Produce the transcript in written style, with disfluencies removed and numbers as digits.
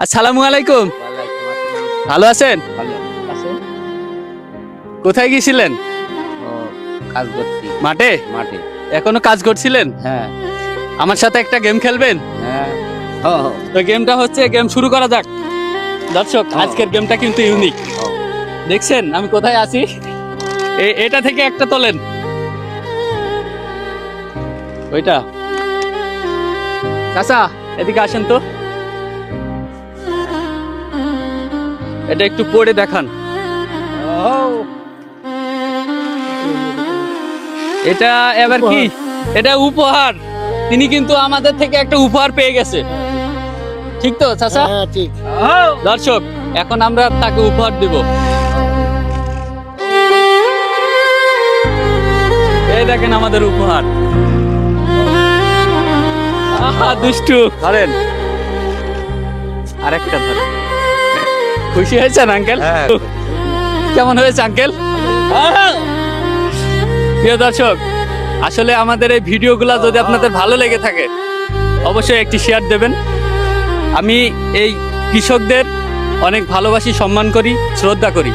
আসসালামু আলাইকুম। ভালো আছেন? কোথায় গিয়েছিলেন? কাজ করছি মাঠে? মাঠে। এখনো কাজ করছিলেন? হ্যাঁ আমার সাথে একটা গেম খেলবেন? হ্যাঁ তো গেমটা হচ্ছে, গেম শুরু করা যাক। দর্শক, আজকের গেমটা কিন্তু ইউনিক। দেখছেন আমি কোথায় আছি? এটা থেকে একটা তোলেন, ওইটা। চাচা এদিকে আসেন তো, এটা একটু পড়ে দেখান। এটা এবার কি? এটা উপহার। তিনি কিন্তু আমাদের থেকে একটা উপহার পেয়ে গেছে, ঠিক তো চাচা? হ্যাঁ ঠিক। দর্শক, এখন আমরা তাকে উপহার দিব। এই দেখেন আমাদের উপহার। আহা দুষ্টু, ধরেন আরেকটা ধরেন। খুশি হয়েছেন আঙ্কেল? হ্যাঁ। কেমন হয়েছে আঙ্কেল? প্রিয় দর্শক, আসলে আমাদের এই ভিডিওগুলো যদি আপনাদের ভালো লেগে থাকে অবশ্যই একটি শেয়ার দেবেন। আমি এই কৃষকদের অনেক ভালোবাসি, সম্মান করি, শ্রদ্ধা করি।